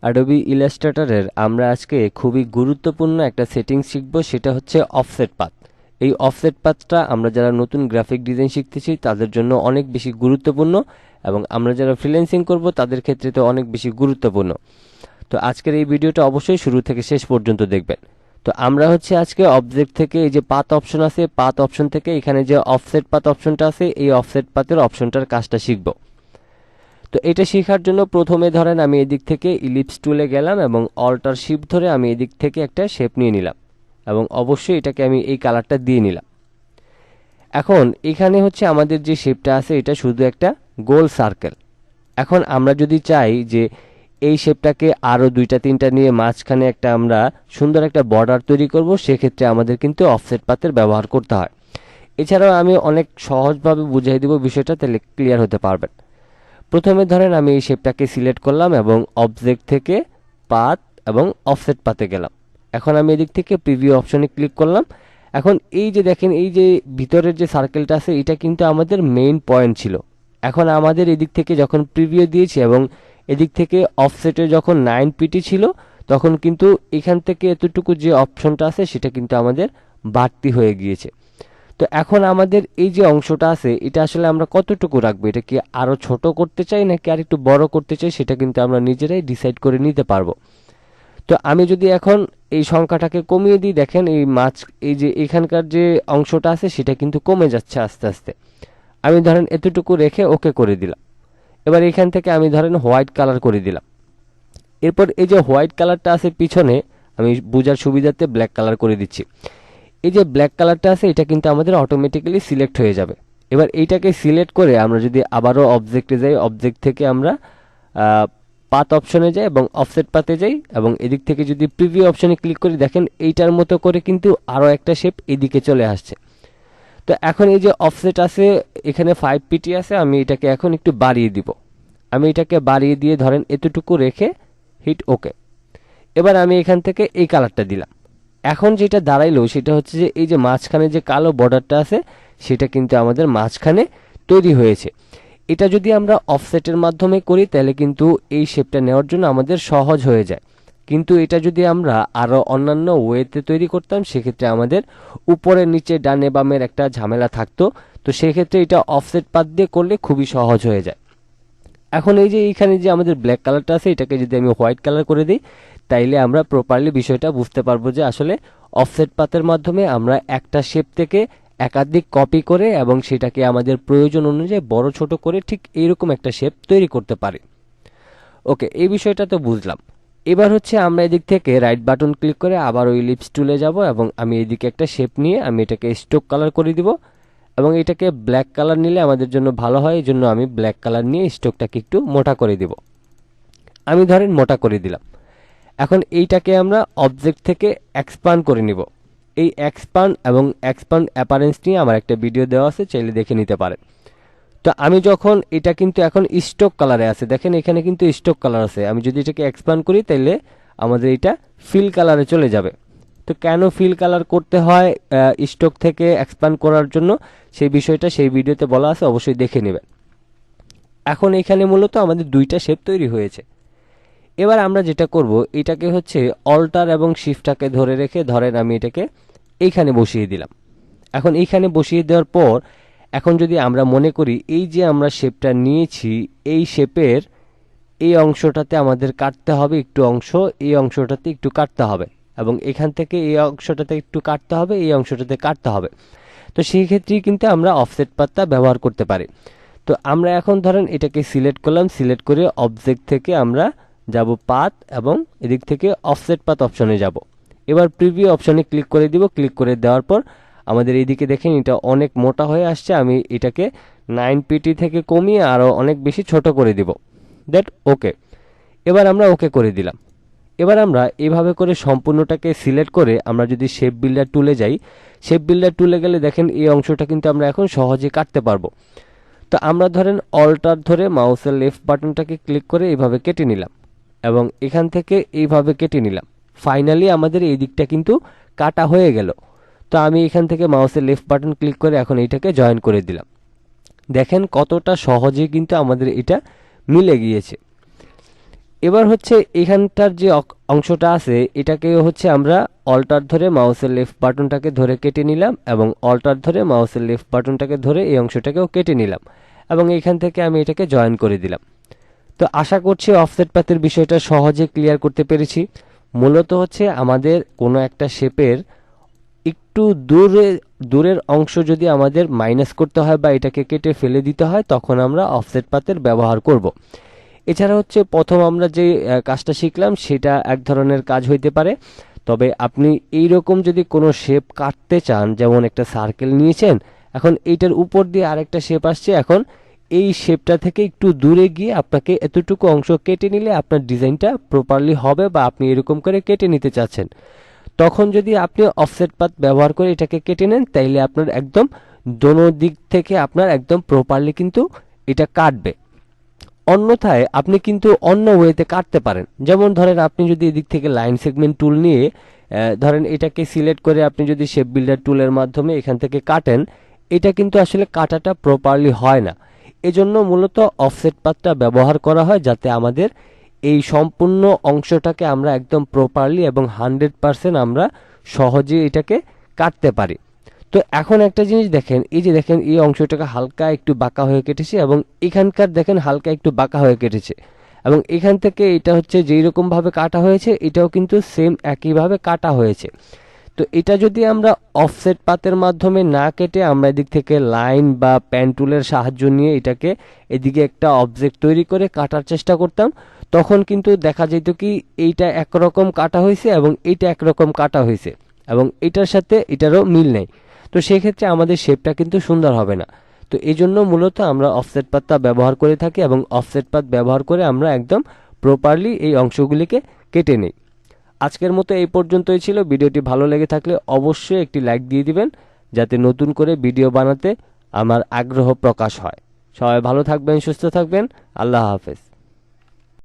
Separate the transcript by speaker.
Speaker 1: Adobe ইলাস্ট্রেটরের আমরা আজকে খুবই গুরুত্বপূর্ণ একটা সেটিংস শিখব, সেটা হচ্ছে অফসেট পাথ। এই অফসেট পাথটা আমরা যারা নতুন গ্রাফিক ডিজাইন শিখতেছি তাদের জন্য অনেক বেশি গুরুত্বপূর্ণ, এবং আমরা যারা ফ্রিল্যান্সিং করব তাদের ক্ষেত্রে তো অনেক বেশি গুরুত্বপূর্ণ। তো আজকের এই ভিডিওটা অবশ্যই শুরু থেকে শেষ পর্যন্ত দেখবেন। তো আমরা হচ্ছে আজকে অবজেক্ট থেকে এই যে পাথ অপশন আছে, পাথ অপশন থেকে এখানে যে অফসেট পাথ অপশনটা আছে, এই অফসেট পাথের অপশনটার কাজটা শিখব। তো এটা শেখার জন্য প্রথমে ধরেন আমি এদিক থেকে ইলিপস টুলে গেলাম এবং অল্টার শিফট ধরে আমি এদিক থেকে একটা শেপ নিয়ে নিলাম, এবং অবশ্যই এটাকে আমি এই কালারটা দিয়ে নিলাম। এখন এখানে হচ্ছে আমাদের যে শেপটা আছে এটা শুধু একটা গোল সার্কেল। এখন আমরা যদি চাই যে এই শেপটাকে আরও দুইটা তিনটা নিয়ে মাঝখানে একটা আমরা সুন্দর একটা বর্ডার তৈরি করব, সেক্ষেত্রে আমাদের কিন্তু অফসেট পাথের ব্যবহার করতে হয়। এছাড়াও আমি অনেক সহজভাবে বুঝিয়ে দিব বিষয়টা, তাহলে ক্লিয়ার হতে পারবেন। প্রথমে ধরেন আমি এই শেপটাকে সিলেক্ট করলাম এবং অবজেক্ট থেকে পাথ এবং অফসেট পাথে গেলাম। এখন আমি এদিক থেকে প্রিভিউ অপশনে ক্লিক করলাম। এখন এই যে দেখেন এই যে ভিতরের যে সার্কেলটা আছে এটা কিন্তু আমাদের মেইন পয়েন্ট ছিল। এখন আমাদের এদিক থেকে যখন প্রিভিউ দিয়েছি এবং এদিক থেকে অফসেটে যখন 9 পিটি ছিল, তখন কিন্তু এখান থেকে এতটুকু যে অপশনটা আছে সেটা কিন্তু আমাদের বাড়তি হয়ে গিয়েছে। তো এখন আমাদের এই যে অংশটা আছে এটা আসলে আমরা কতটুকু রাখবো, এটা কি আরো ছোট করতে চাই নাকি আর একটু বড় করতে চাই, সেটা কিন্তু আমরা নিজেরাই ডিসাইড করে নিতে পারবো। তো আমি যদি এখন এই সংখ্যাটাকে কমিয়ে দিই, দেখেন এই যে এখানকার যে অংশটা আছে সেটা কিন্তু কমে যাচ্ছে আস্তে আস্তে। আমি ধরেন এতটুকু রেখে ওকে করে দিলাম। এবার এখান থেকে আমি ধরেন হোয়াইট কালার করে দিলাম। এরপর এই যে হোয়াইট কালারটা আছে পিছনে, আমি বোঝার সুবিধার্থে ব্ল্যাক কালার করে দিচ্ছি। এই যে ব্ল্যাক কালারটা আছে এটা কিন্তু আমাদের অটোমেটিক্যালি সিলেক্ট হয়ে যাবে। এবার এইটাকে সিলেক্ট করে আমরা যদি আবারও অবজেক্টে যাই, অবজেক্ট থেকে আমরা পাথ অপশনে যাই এবং অফসেট পাথে যাই, এবং এদিক থেকে যদি প্রিভিউ অপশনে ক্লিক করি, দেখেন এইটার মতো করে কিন্তু আরও একটা শেপ এদিকে চলে আসছে। তো এখন এই যে অফসেট আছে এখানে 5 পিটি আছে, আমি এটাকে এখন একটু বাড়িয়ে দিব। আমি এটাকে বাড়িয়ে দিয়ে ধরেন এতটুকু রেখে হিট ওকে। এবার আমি এখান থেকে এই কালারটা দিলাম। এখন যেটা দাঁড়াইলো সেটা হচ্ছে যে এই যে মাঝখানে যে কালো বর্ডারটা আছে সেটা কিন্তু আমাদের মাঝখানে তৈরি হয়েছে। এটা যদি আমরা অফসেটের মাধ্যমে করি তাহলে কিন্তু এই শেপটা নেওয়ার জন্য আমাদের সহজ হয়ে যায়। কিন্তু এটা যদি আমরা আরও অন্যান্য ওয়েতে তৈরি করতাম সেক্ষেত্রে আমাদের উপরে নিচে ডানে বামের একটা ঝামেলা থাকতো। তো সেক্ষেত্রে এটা অফসেট পাথ দিয়ে করলে খুবই সহজ হয়ে যায়। এখন এই যে এইখানে যে আমাদের ব্ল্যাক কালারটা আছে এটাকে যদি আমি হোয়াইট কালার করে দিই, তাইলে আমরা প্রপারলি বিষয়টা বুঝতে পারবো যে আসলে অফসেট পাথের মাধ্যমে আমরা একটা শেপ থেকে একাধিক কপি করে এবং সেটাকে আমাদের প্রয়োজন অনুযায়ী বড় ছোট করে ঠিক এইরকম একটা শেপ তৈরি করতে পারি। ওকে, এই বিষয়টা তো বুঝলাম। এবার হচ্ছে আমরা এদিক থেকে রাইট বাটন ক্লিক করে আবার ওই ইলিপস টুলে যাব এবং আমি এদিকে একটা শেপ নিয়ে আমি এটাকে স্ট্রোক কালার করে দিব, এবং এটাকে ব্ল্যাক কালার নিলে আমাদের জন্য ভালো হয়, এই জন্য আমি ব্ল্যাক কালার নিয়ে স্ট্রোকটাকে একটু মোটা করে দিব। আমি ধরেন মোটা করে দিলাম। এখন এইটাকে আমরা অবজেক্ট থেকে এক্সপান্ড করে নিব। এই এক্সপান্ড এবং এক্সপান্ড অ্যাপারেন্স নিয়ে আমার একটা ভিডিও দেওয়া আছে, চাইলে দেখে নিতে পারেন। তো আমি যখন এটা কিন্তু এখন স্ট্রোক কালারে আছে, দেখেন এখানে কিন্তু স্ট্রোক কালার আছে। আমি যদি এটাকে এক্সপান্ড করি তাহলে আমাদের এটা ফিল কালারে চলে যাবে। তো কেন ফিল কালার করতে হয় স্ট্রোক থেকে এক্সপান্ড করার জন্য, সেই বিষয়টা সেই ভিডিওতে বলা আছে, অবশ্যই দেখে নেবেন। এখন এখানে মূলত আমাদের দুইটা শেপ তৈরি হয়েছে। এবার আমরা যেটা করব এটাকে হচ্ছে অল্টার এবং শিফটটাকে ধরে রেখে ধরেন আমি এটাকে এইখানে বসিয়ে দিলাম। এখন এইখানে বসিয়ে দেওয়ার পর এখন যদি আমরা মনে করি এই যে আমরা শেপটা নিয়েছি এই শেপের এই অংশটাতে আমাদের কাটতে হবে একটু অংশ, এই অংশটাতে একটু কাটতে হবে, এবং এখান থেকে এই অংশটাতে একটু কাটতে হবে, এই অংশটাতে কাটতে হবে। তো সেই ক্ষেত্রেই কিন্তু আমরা অফসেট পাথটা ব্যবহার করতে পারি। তো আমরা এখন ধরেন এটাকে সিলেক্ট করলাম, সিলেক্ট করে অবজেক্ট থেকে আমরা যাব পাথ এবং এদিক থেকে অফসেট পাথ অপশনে যাব। এবার প্রিভিউ অপশনে ক্লিক করে দিব। ক্লিক করে দেওয়ার পর আমাদের এইদিকে দেখেন এটা অনেক মোটা হয়ে আসছে। আমি এটাকে 9 পিটি থেকে কমিয়ে আরও অনেক বেশি ছোট করে দিব। That okay. এবার আমরা ওকে করে দিলাম। এবার আমরা এইভাবে করে সম্পূর্ণটাকে সিলেক্ট করে আমরা যদি শেপ বিল্ডার টুলে যাই, শেপ বিল্ডার টুলে গেলে দেখেন এই অংশটা কিন্তু আমরা এখন সহজে কাটতে পারবো। তো আমরা ধরেন অল্টার ধরে মাউসের লেফট বাটনটাকে ক্লিক করে এইভাবে কেটে নিলাম এবং এখান থেকে এইভাবে কেটে নিলাম। ফাইনালি আমাদের এই দিকটা কিন্তু কাটা হয়ে গেল। তো আমি এখান থেকে মাউসের লেফট বাটন ক্লিক করে এখন এইটাকে জয়েন করে দিলাম। দেখেন কতটা সহজে কিন্তু আমাদের এটা মিলে গিয়েছে। এবার হচ্ছে এখানটার যে অংশটা আছে এটাকে হচ্ছে আমরা অল্টার ধরে মাউসের লেফট বাটনটাকে ধরে কেটে নিলাম এবং অল্টার ধরে মাউসের লেফট বাটনটাকে ধরে এই অংশটাকেও কেটে নিলাম এবং এখান থেকে আমি এটাকে জয়েন করে দিলাম। তো আশা করছি অফসেট পাতের বিষয়টা সহজে ক্লিয়ার করতে পেরেছি। মূলত হচ্ছে আমাদের কোনো একটা শেপের একটু দূরের অংশ যদি আমাদের মাইনাস করতে হয় বা এটাকে কেটে ফেলে দিতে হয় তখন আমরা অফসেট পাতের ব্যবহার করব। এছাড়া হচ্ছে প্রথম আমরা যে কাজটা শিখলাম সেটা এক ধরনের কাজ হইতে পারে, তবে আপনি এই রকম যদি কোনো শেপ কাটতে চান, যেমন একটা সার্কেল নিয়েছেন, এখন এইটার উপর দিয়ে আরেকটা শেপ আসছে, এখন এই শেপটা থেকে একটু দূরে গিয়ে আপনাকে এতটুকু অংশ কেটে নিলে আপনার ডিজাইনটা প্রপারলি হবে বা আপনি এরকম করে কেটে নিতে চাচ্ছেন, তখন যদি আপনি অফসেট পাত ব্যবহার করে এটাকে কেটে নেন তাইলে আপনার একদম দোনো দিক থেকে আপনার একদম প্রপারলি কিন্তু এটা কাটবে। অন্যথায় আপনি কিন্তু অন্য ওয়েতে কাটতে পারেন। যেমন ধরেন আপনি যদি এদিক থেকে লাইন সেগমেন্ট টুল নিয়ে ধরেন এটাকে সিলেক্ট করে আপনি যদি শেপ বিল্ডার টুলের মাধ্যমে এখান থেকে কাটেন, এটা কিন্তু আসলে কাটাটা প্রপারলি হয় না। এজন্য মূলত অফসেট পাতটা ব্যবহার করা হয় যাতে আমাদের এই সম্পূর্ণ অংশটাকে আমরা একদম প্রপারলি এবং 100% আমরা সহজে এটাকে কাটতে পারি। তো এখন একটা জিনিস দেখেন, এই যে দেখেন এই অংশটাকে হালকা একটু বাঁকা হয়ে কেটেছে এবং এখানকার দেখেন হালকা একটু বাঁকা হয়ে কেটেছে এবং এখান থেকে এটা হচ্ছে যেই রকম ভাবে কাটা হয়েছে এটাও কিন্তু সেম একইভাবে কাটা হয়েছে। তো এটা যদি আমরা অফসেট পাতের মাধ্যমে না কেটে আমরা এদিক থেকে লাইন বা পেন টুলের সাহায্য নিয়ে এটাকে এদিকে একটা অবজেক্ট তৈরি করে কাটার চেষ্টা করতাম, তখন কিন্তু দেখা যেত কি এইটা একরকম কাটা হয়েছে এবং এইটা একরকম কাটা হয়েছে এবং এটার সাথে এটারও মিল নেই। তো সেক্ষেত্রে আমাদের শেপটা কিন্তু সুন্দর হবে না। তো এই জন্য মূলত আমরা অফসেট পাতটা ব্যবহার করে থাকি এবং অফসেট পাত ব্যবহার করে আমরা একদম প্রপারলি এই অংশগুলিকে কেটে নিই। আজকের মতো এই পর্যন্তই ছিল। ভিডিওটি ভালো লেগে থাকলে অবশ্যই একটি লাইক দিয়ে দিবেন যাতে নতুন করে ভিডিও বানাতে আমার আগ্রহ প্রকাশ হয়। সবাই ভালো থাকবেন, সুস্থ থাকবেন। আল্লাহ হাফেজ।